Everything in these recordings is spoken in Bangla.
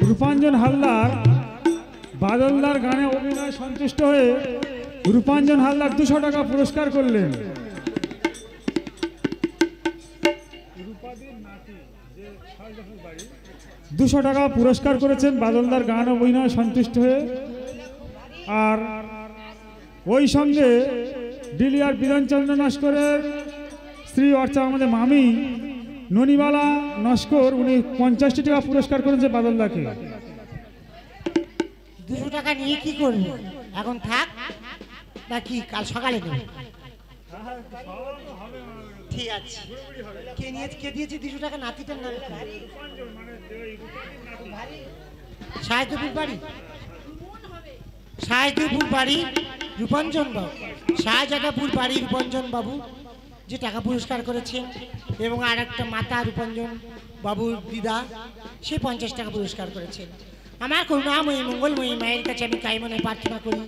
রূপাঞ্জন হালদার বাদলদার গানে অভিনয় সন্তুষ্ট হয়ে রূপাঞ্জন হালদার 200 টাকা পুরস্কার করলেন। 200 টাকা পুরস্কার করেছেন বাদলদার গান অভিনয় সন্তুষ্ট হয়ে। আর ওই সঙ্গে ডিলিয়ার বিধানচন্দ্র নস্করের স্ত্রী অর্থাৎ আমাদের মামি ননিবালা নস্কর, উনি 50 টাকা পুরস্কার করেছে বাদলদাকে। 200 টাকা নিয়ে কি করবো এখন? থাক নাকি কাল সকালে দেবো? ঠিক আছে। কে দিয়েছে 200 টাকা? নাতিটার নাম সাহেবপুর বাড়ি, সাহেবপুর বাড়ি রূপাঞ্জন বাবু, শাহজাদাপুর বাড়ি রূপাঞ্জন বাবু যে টাকা পুরস্কার করেছেন, এবং আর একটা মাতা রূপাঞ্জন বাবুর দিদা, সে 50 টাকা পুরস্কার করেছেন। আমার করুণাময়ী মঙ্গলময়ী মায়ের কাছে আমি কাইমনে প্রার্থনা করি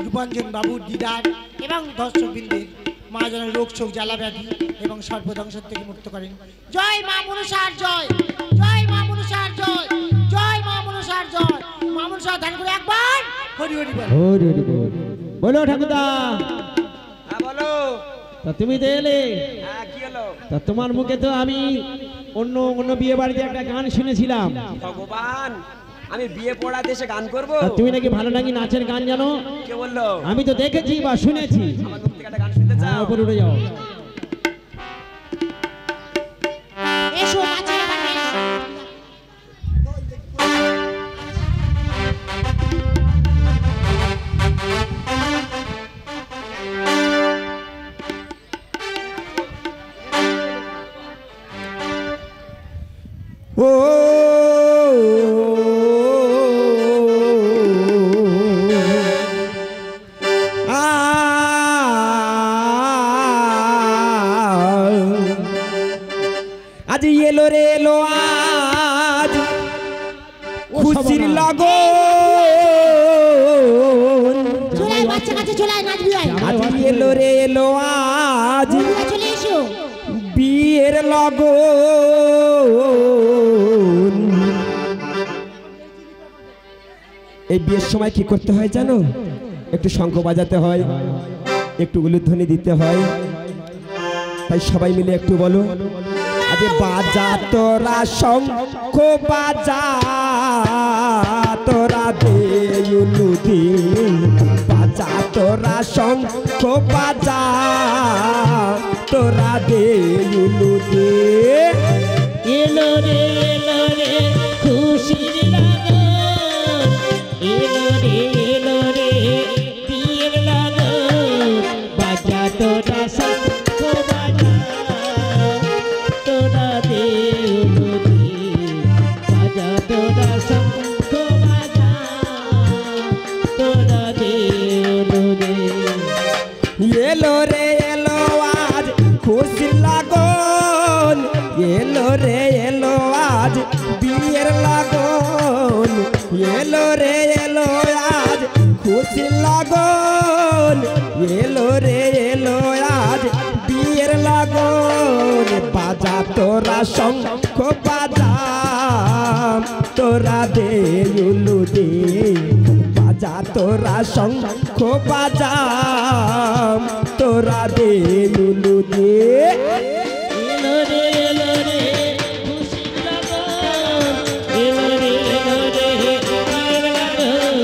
রূপাঞ্জন বাবুর দিদার এবং দর্শকবৃন্দের মা যেন রোগ শোক জ্বালা ব্যাধি এবং সর্বধ্বংস থেকে মুক্ত করেন। জয় মা মনসার জয়, জয় মা মনসার জয়, জয় মা মনসার জয়। মা মনসা ধ্যান করে একবার হরি হরি বল। হরি হরি বল। বলো ঠাকুরদা। হ্যাঁ বলো। তা তুমি তো এলে। হ্যাঁ কি হলো? তা তোমার মুখে তো আমি অন্য বিয়ে বাড়িতে একটা গান শুনেছিলাম। ভগবান, আমি বিয়ে পড়া দেশে গান করব? তুমি নাকি ভালো নাকি নাচের গান জানো? কে বললো? আমি তো দেখেছি বা শুনেছি। আমার মুখ থেকে একটা গান শুনতে চাও? উপরে উঠে যাও। এসো নাচের গানে এসো। ও আজ এলো রে এলো আজ খুশির লগন, চলে আয় বাচ্চা কাছে, চলে আয় নাচবি আয়। আজ এলো রে এলো আজ চলে এসো। বিয়ের লগন। এই বিয়ের সময় কি করতে হয় জানো? একটু শঙ্খ বাজাতে হয়, একটু উলুধ্বনি দিতে হয়। তাই সবাই মিলে একটু বলো, আজ বাজা তোরা শঙ্খ বাজা, তোরা দে উলুধি বাজা, তোরা শঙ্খ বাজা, তোরা দে উলুধি। এলো রে খুশির লাগন, এলো রে বিয়ের লাগন। বাজা তোরা শঙ্খ বাজা, তোরা দে উলুধি বাজা, তোরা শঙ্খ বাজা, তোরা দে উলুধি। এলো রে এলো আজ খুশির লাগন, এলো রে এলো আজ বিয়ের লাগন, এলো রে এলো আজ খুশির লাগন, এলো রে এলো আজ বিয়ের লাগন। বাজা তোরা শঙ্খ বাজা, তোরা দে উলুধি বাজা, তোরা শঙ্খ বাজা, তোরা দে উলুধি। এলো রে খুশির লাগন, এলো রে বিয়ের লাগন।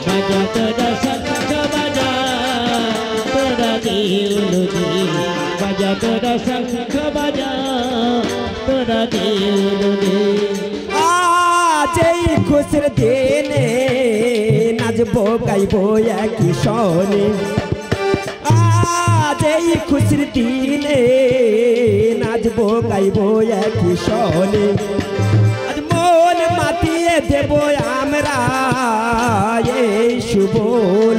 বাজা তোরা শঙ্খ বাজা, তোরা দে উলুধি বাজা, তোরা শঙ্খ বাজা, তোরা দে উলুধি। আজ এই খুশির দিনে নাচবো গাইবো একই সনে, আজ এই খুশির দিনে নাচবো গাইবো একই সনে। আজ মন মাতিয়ে দেব আমরা এই শুভ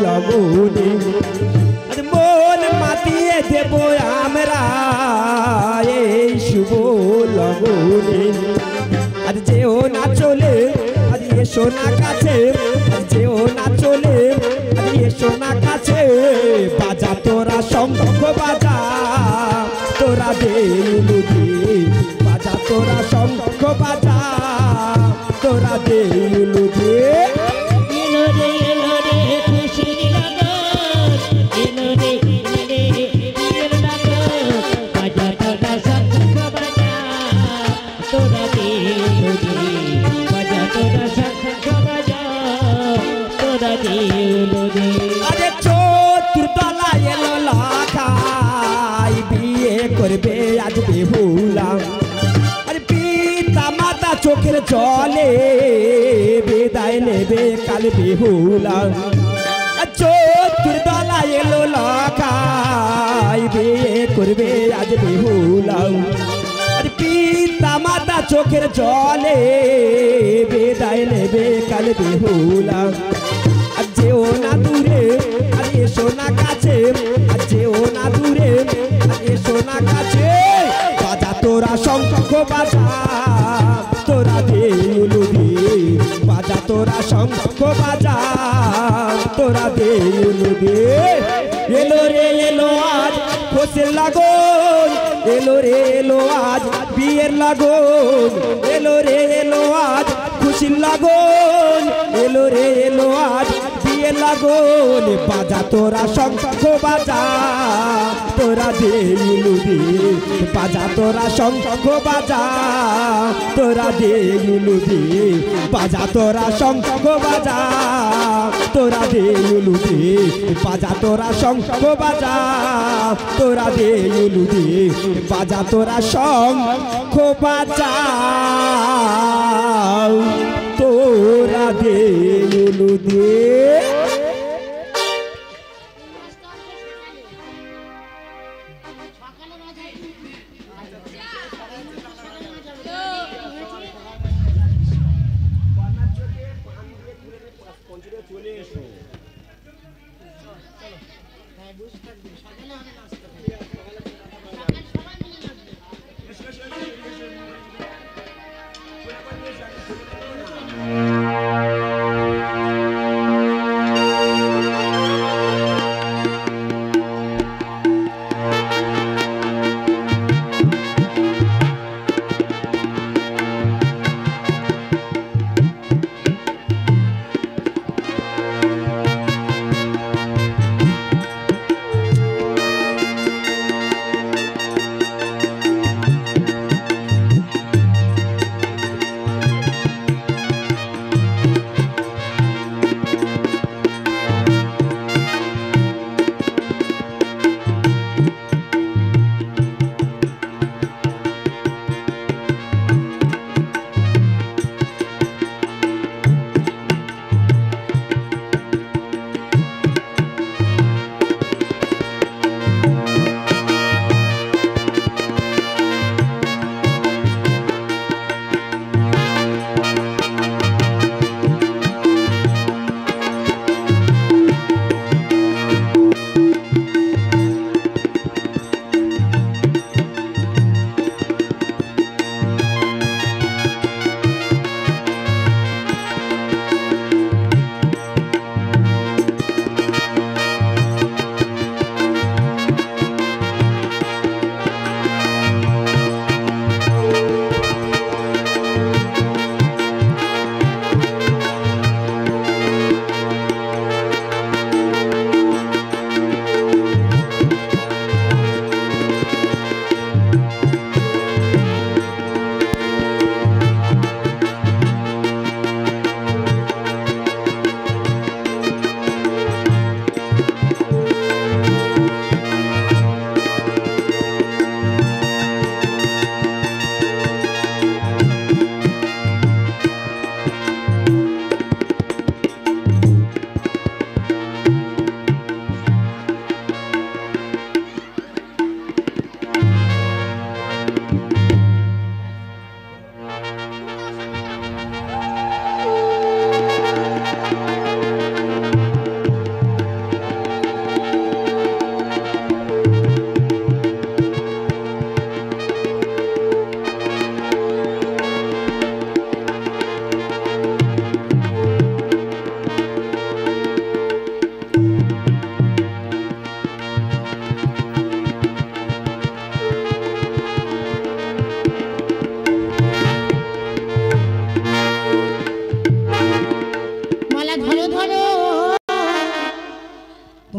লগনে, আজ মন মাতিয়ে দেব আমরা এই শুভ লগনে। আজ যেও না চলে আজ এসো না কাছে, আজ যেও না চলে আজ এসো না কাছে। বাজা তোরা শঙ্খ বাজা, তোরা দে উলুধি বাজা, তোরা শঙ্খ বাজা তোরা দে উলু দে এলো রে খুশির লাগন এলো রে বিয়ের লাগন বাজা তোরা শঙ্খ বাজা তোরা দে উলু দে বাজা তোরা শঙ্খ বাজা তোরা দে উলু দে আরে চতুর্দলা এলো লাখাই বিয়ে করবে আজ বেহুলা আরে পিতা মাতা চোখের জলে বিদায় নেবে কাল বেহুলা চতুর্দলা এলো লাখাই বিয়ে করবে আজ বেহুলা আরে পিতা মাতা চোখের জলে বিদায় নেবে কাল বেহুলা আর যেও না দূরে আর এসো না কাছে আর যেও না দূরে আর এসো না কাছে বাজা তোরা শঙ্খ বাজা তোরা দে উলু দে বাজা তোরা শঙ্খ বাজা তোরা দে উলু দে এলো রে এলো আজ খুশির লাগন এলো রে এলো আজ বিয়ের লাগন এলো রে এলো আজ খুশির লাগন এলো রে এলো আজ বিয়ের লাগন বাজা তোরা শঙ্খ বাজা তোরা দে উলু দে বাজা তোরা শঙ্খ বাজা তোরা দে উলু দে বাজা তোরা শঙ্খ বাজা তোরা দে উলু দে বাজা তোরা শঙ্খ বাজা তোরা দে উলু দে বাজা তোরা শঙ্খ বাজা তোরা দে উলু দে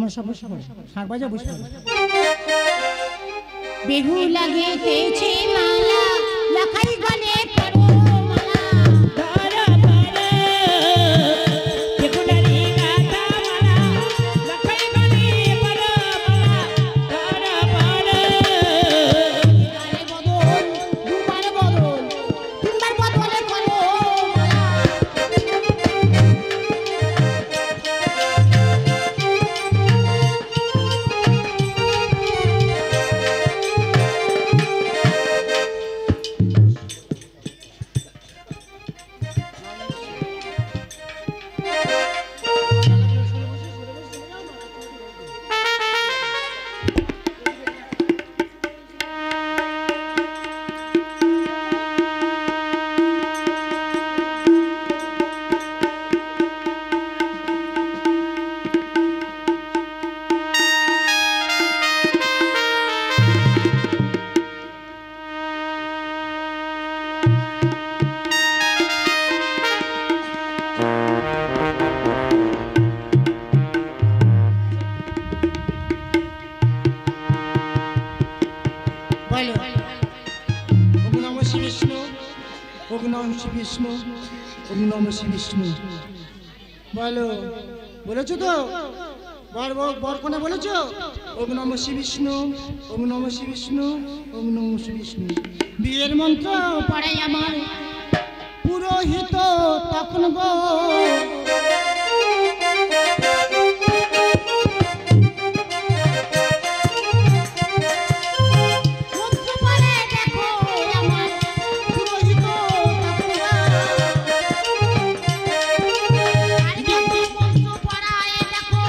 তোমরা সব বসে পড়ো, শাঁখ বাজা বসে পড়ো। বেহু লাগে তেছে মালা লাখাই গলে পড়ো মালা ধরা পড়ে বেহুলারি গাথা মালা লাখাই গলে পড়ো মালা ধরা পড়ে আরে বদল দুবার বদল তিনবার বদলে করো মালা বলো ওম নমঃ শ্রী বিষ্ণু, ওম নমঃ শ্রী বিষ্ণু, ওম নমঃ শ্রী বিষ্ণু। বলো, বলেছো তো? বর কোনে বলেছো? ওম নমঃ শ্রী বিষ্ণু, ওম নমঃ শ্রী বিষ্ণু, ওম নমঃ শ্রী বিষ্ণু। বিয়ের মন্ত্র পড়াই আমার পুরোহিত তখন গো মন্ত্র পড়ে দেখো আমার পুরোহিত তখন গো আর যদি মন্ত্র পড়ায় দেখো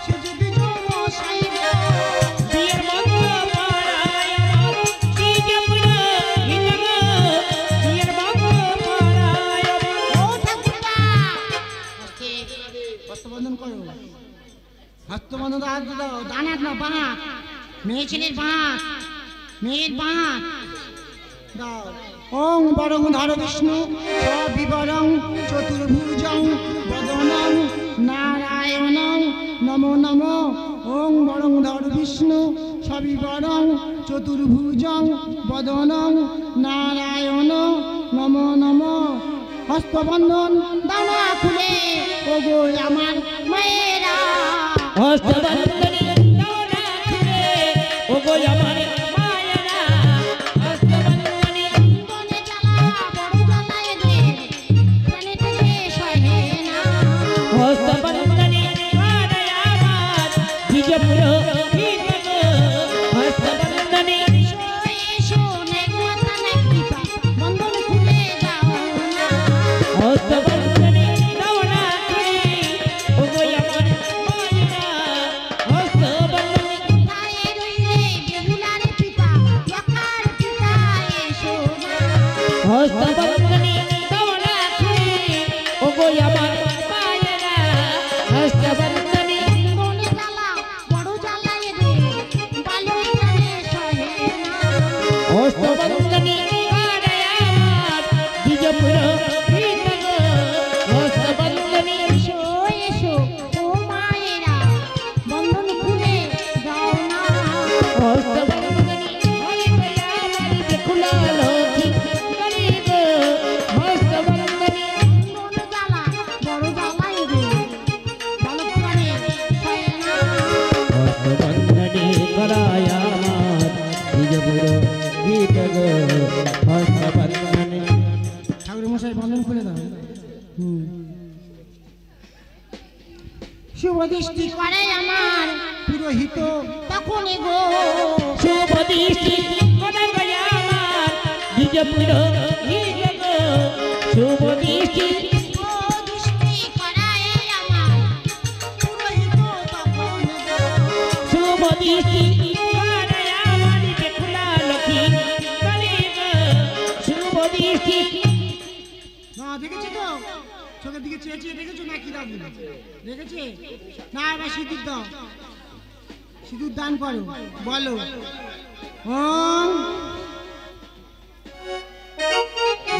সে যদি মশাই গো বিয়ের মন্ত্র পড়ায় আমার ডিজে পুরো হিটগো বিয়ের মন্ত্র পড়ায় আমার ও ঠাকুরবা হস্তবন্ধন করো, হস্তবন্ধন হাত দাও, ডানাত না বাঁক, মেয়ে ছেলের বাঁক, মেয়ের বাঁক দাও। ওং বরং ধর বিষ্ণু সবিবরং চতুর্ভুজং বদনং নারায়ণং নমো নমো। ওং বরং ধর বিষ্ণু সবিবরং চতুর্ভুজং বদনং নারায়ণ নমো নমো। হস্তবন্ধন দানা খুলে ওগো আমার মায়েরা, হস্তবন্ধনী দাওনা খুলে ওগো আমার মায়েরা হস্তবন্ধনী বনে জ্বালা বড় জ্বালায় দে প্রাণে থেকে সহে না হস্তবন্ধনী করে আমার ডিজে পুরো হিটগো হস্তবন্ধনী এসো নাই মাথা নাই কৃপা বন্ধন খুলে দাও না হস্তবন্ধনী দাওনা খুলে ওগো আমার মায়েরা হস্তবন্ধনী কোথায় রইলে বেহুলার পিতা লখার পিতা এসো না হস্তবন্ধনী দাওনা খুলে ওগো আমার মায়েরা হস্তবন্ধনী বনে জ্বালা বড় জ্বালায় রে বালক প্রাণে সহে না হস্তবন্ধনী করে আমার ডিজে পুরো হিটগো হস্তবন্ধনী এসো এসো ও মায়েরা বন্ধন খুলে দাও না হস্তবন্ধনী হইবে আমার বেকুলা লক্ষ্মী গরিব হস্তবন্ধনী মন জ্বালা বড় জ্বালাই রে বালক প্রাণে সহে না হস্তবন্ধনী করায় আমার ডিজে পুরো হিটগো হস্তবন্ধনী ঠাকুর মশাই বন্ধন খুলে দাও। শুভ দৃষ্টি করে আমার পুরোহিত তখন গো শুভ দৃষ্টি করে গো আমার ডিজে পুরো হিটগো শুভ দৃষ্টি করায় আমার পুরোহিত তখন গো শুভ দৃষ্টি করে আমার বেকুলা লক্ষ্মী গরিব শুভ দৃষ্টি না দেখেছি তো, চোখের দিকে চেয়ে চেয়ে দেখেছো না কি দাও দেখেছে না? এবার সিঁদুর দাও, সিঁদুর দান করো। বলো ওং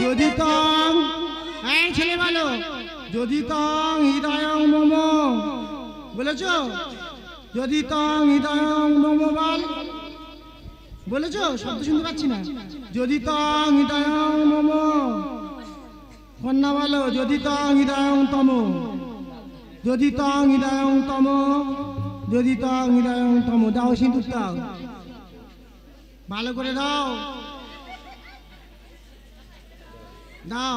যদি তং, হ্যাঁ ছেলে বলো, যদি তং হৃদয় মম, বলেছ? যদি তং হৃদয়ং মম বল, বলেছো? শব্দ শুনতে পাচ্ছি না। যদি তং হৃদয়ং মম, কন্যা বলো যদি তং হৃদয়ং তম, যদি তং হৃদয়ং তম, যদি তং হৃদয়ং তম। দাও সিঁদুর দাও, ভালো করে দাও, দাও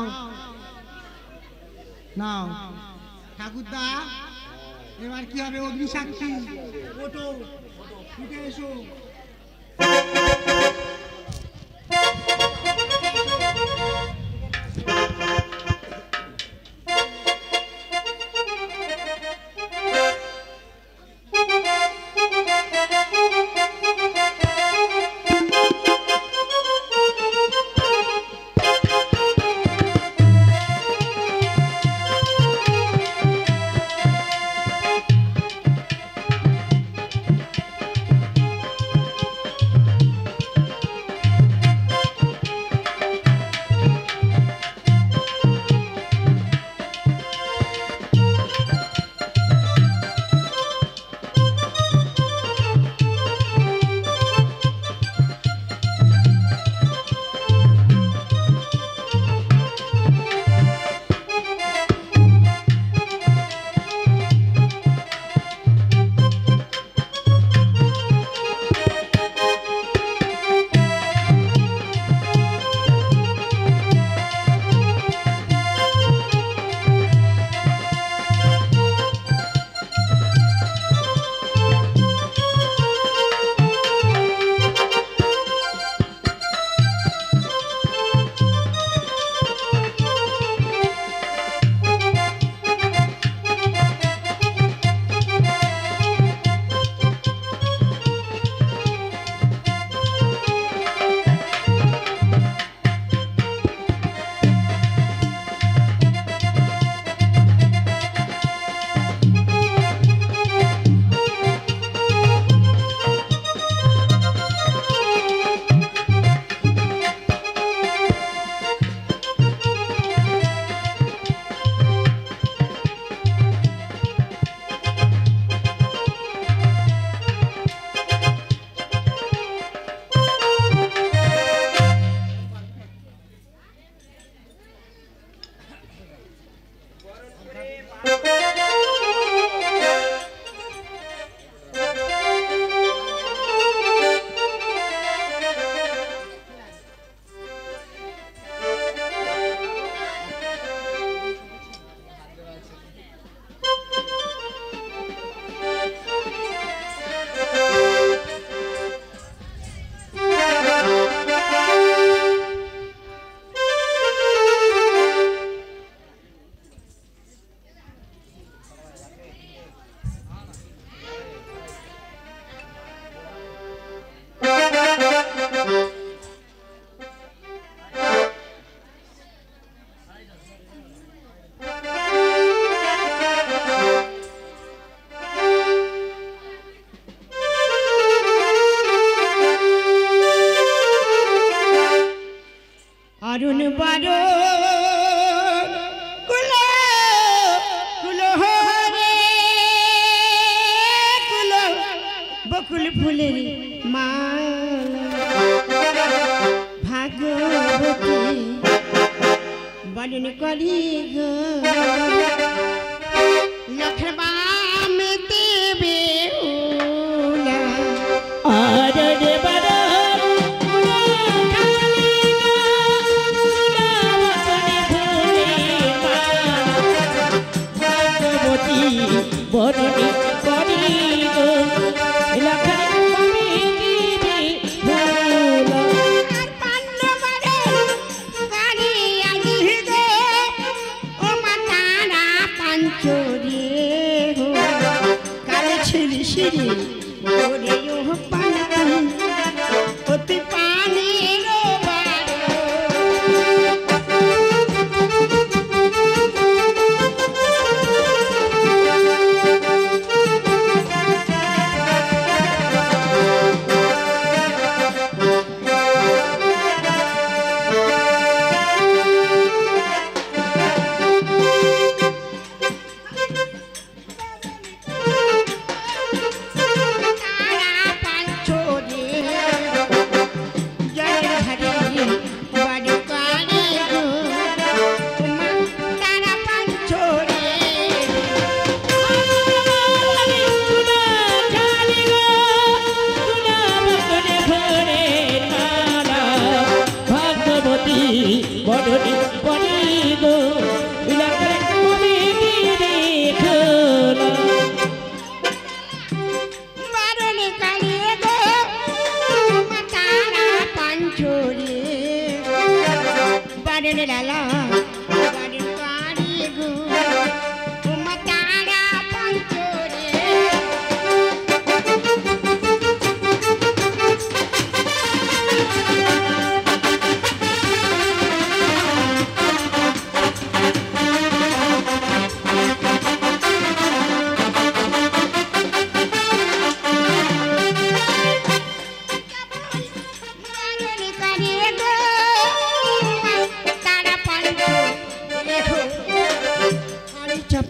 নাও। ঠাকুরদা এবার কি হবে? অগ্নি সাক্ষী, ওঠো, উঠে এসো। অরুণ বারো কুলো কুলো হরে কুলো বকুল ফুলের মালা ভাগবতী বলন করি গো লক্ষ্মী দেবে আরে বারা বরণী করি গো লক্ষ্মী দিবি ভোলা পান্ডবরে কারি আজি গো ও মাতারা পাঞ্চরে হো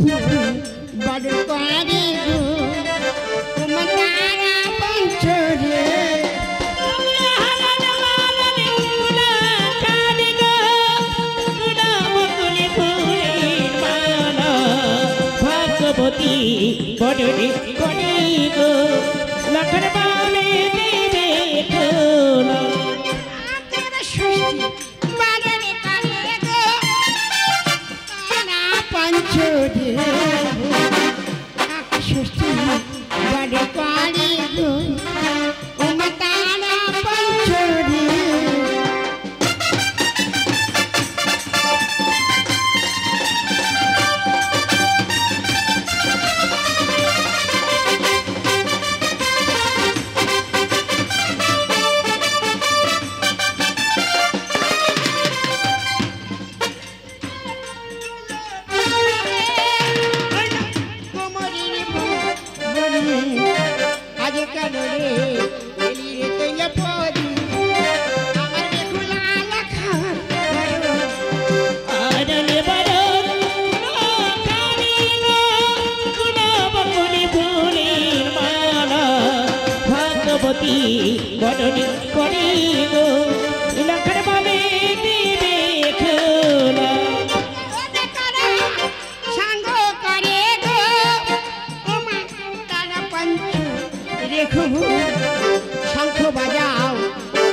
বড় করে গো তোমার তারা পঞ্চরে ভাগবতী বড়ে করে গো লক্ষণ বামে দেবে খোলা পঞ্চরে ষষ্ঠী বড় করে গো তোমার তারা পঞ্চরে বড়নি করি গো লক্ষণ বামে দেবে খোলা সাঙ্গ করে গো ওমা তারা পঞ্চ রেখো শঙ্খ বাজাও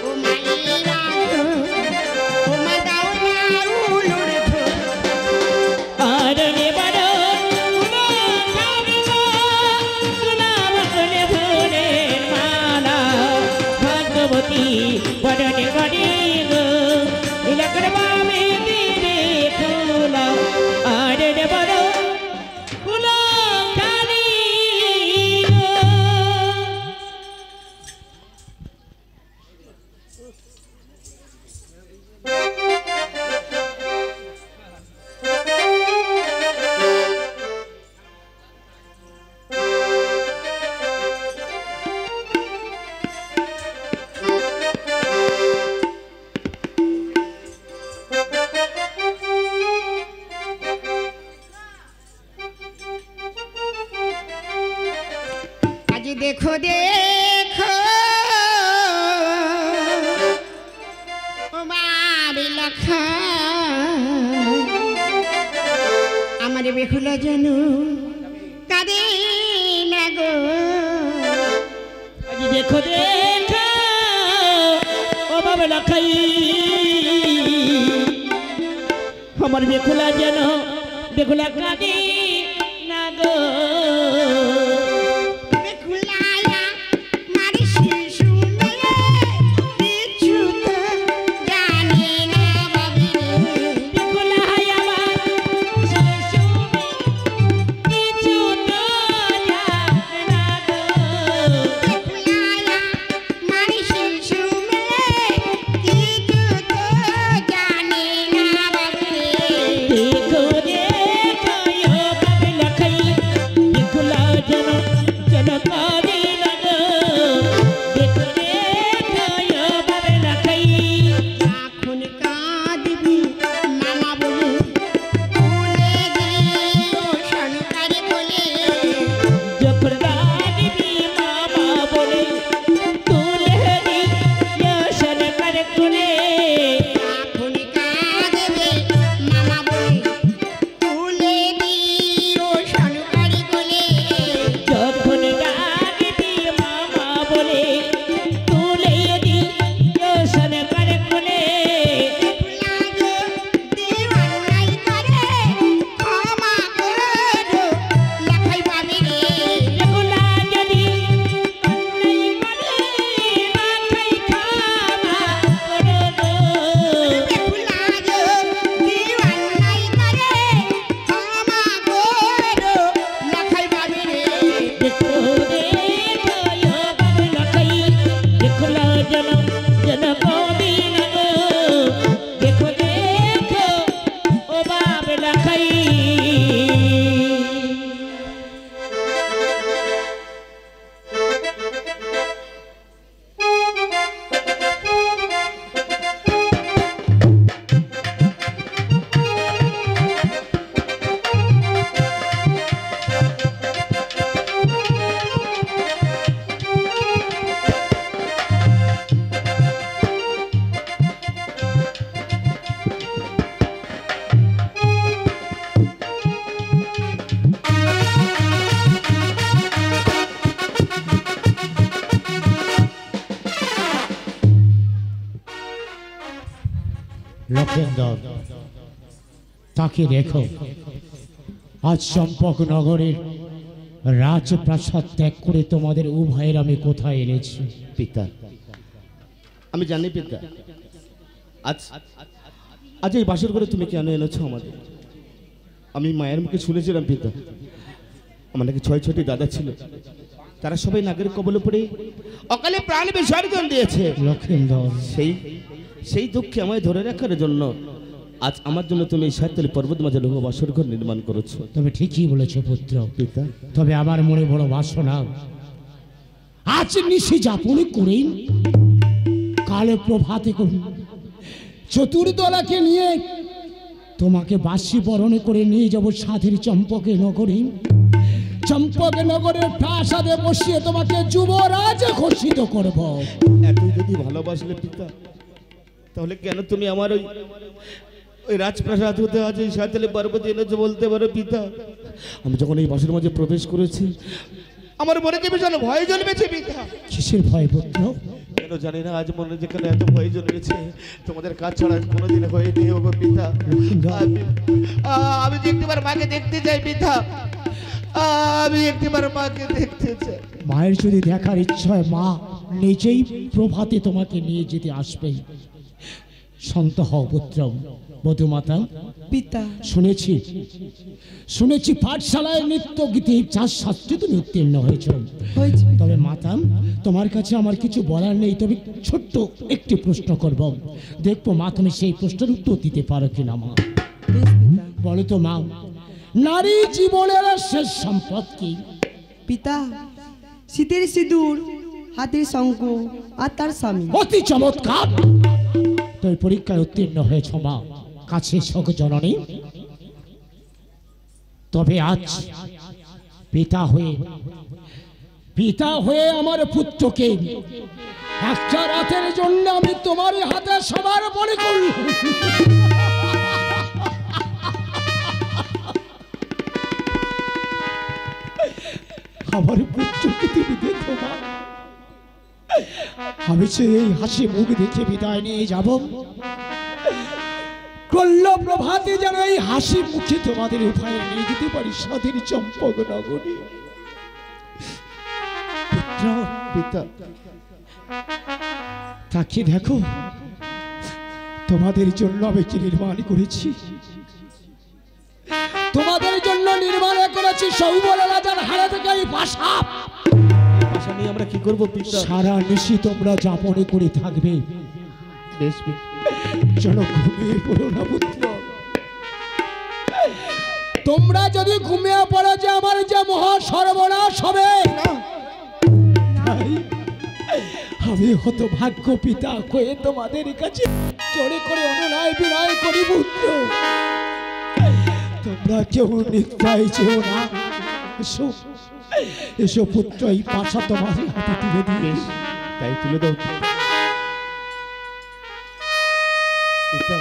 ও মায়েরা ওমা দাও না উলুর আর নেবার বড়নে করে গো লক্ষণ বামে দেবে খোলা আর নেবার কুলো কালি देखो देखो बाबी लखा हमारे बेखुला जनू कादे लगो आज देखो देखो ओ बाबा लखाई हमारे बेखुला जनो बेखुला कादे ना गो লক্ষেন্দর, তাকে দেখো, আজ চম্পক নগরের রাজপ্রাসাদ ত্যাগ করে তোমাদের উভয়ের আমি কোথায় এনেছি। পিতা, আমি জানি পিতা, আজ আজ এই বাসর করে তুমি কেন এনেছো আমাদের? আমি মায়ের মুখে শুনেছিলাম পিতা, আমার নাকি 6 দাদা ছিল, তারা সবাই নাগের কবলে পড়ে অকালে প্রাণ বিসর্জন দিয়েছে। লক্ষেন্দর, সেই দুঃখে আমায় ধরে রাখার জন্য আজ আমার জন্য তুমি এই সাততলি পর্বত মাঝে লৌহ বাসর ঘর নির্মাণ করেছো। তবে ঠিকই বলেছো পুত্র পিতা, তবে আমার মনে বড় বাসনা, আজ নিশি যাপনে করেই কালে প্রভাতে করি চতুর্দলাকে নিয়ে তোমাকে বাসি বরণে করে নিয়ে যাব সাধের চম্পকে নগরে। চম্পকে নগরের প্রাসাদে বসিয়ে তোমাকে যুবরাজ ঘোষিত করব। এতই যদি ভালোবাসলে পিতা, তাহলে কেন তুমি আমার ওই রাজপ্রাসাদ হতে আজ এই সাততলি পর্বতে এনেছো বলতে পারো পিতা? আমি যখন এই বাসের মাঝে প্রবেশ করেছি, আমার মনে যে ভীষণ ভয় জন্মেছে পিতা। কিসের ভয় পুত্র? কেন জানি না, আজ মনে যেখানে এত ভয় জন্মেছে, তোমাদের কাজ ছাড়া কোনোদিন হয়নি ওগো পিতা। আমি যে একটিবার মাকে দেখতে চাই পিতা, আমি একটিবার মাকে দেখতে চাই। মায়ের যদি দেখার ইচ্ছা হয়, মা নিজেই প্রভাতে তোমাকে নিয়ে যেতে আসবে। শান্ত হও পুত্র। বধুমাতা, পিতা, শুনেছি পাঠশালায় নৃত্য গীতে 4 শাস্ত্রে তুমি উত্তীর্ণ হয়েছ। হয়েছে। তবে মাতা, তোমার কাছে আমার কিছু বলার নেই, তবে ছোট্ট একটি প্রশ্ন করব, দেখবো মা তুমি সেই প্রশ্নের উত্তর দিতে পারো কিনা। মা বেশ পিতা। বলো তো মা, নারী জীবনের শেষ সম্পদ কি? পিতা, শীতের সিঁদুর, হাতের শঙ্খ আর তার স্বামী। অতি চমৎকার, তুই পরীক্ষায় উত্তীর্ণ হয়েছ মা, কাছে শোক জননী। তবে আজ পিতা হয়ে আমার পুত্রকে একটা রাতের জন্য আমি তোমার হাতে সবার বলি করি। আমার পুত্রকে তুমি দেখো মা, আমি সে এই হাসি মুখ দেখে বিদায় নিয়ে যাব। কল্ল প্রভাতে যেন এই হাসি মুখে তোমাদের উভয়ে নিয়ে যেতে পারি সাধের চম্পক নগরী। পুত্র, পিতা, তাকে দেখো, তোমাদের জন্য আমি কি নির্মাণ করেছি। তোমাদের জন্য নির্মাণ করেছি সৌবল রাজার হাড়ে থেকে এই বাসা। আশা নিয়ে আমরা কি করবো পিতা? সারা নিশি তোমরা যাপনে করে থাকবে। বেশ পিতা। যেন ঘুমিয়ে পড়ো না পুত্র। তোমরা যদি ঘুমিয়ে পড়ো যে আমার যে মহা সর্বনাশ হবে, তাই আমি হতভাগ্য পিতা হয়ে তোমাদের কাছে জোরে করে অনুনয় বিনয় করি পুত্র, তোমরা কেউ নিদ্রায় যেও না। এসো এসো পুত্র, এই পাশা তোমার হাতে তুলে দিই। তাই তুলে দাও পিতা।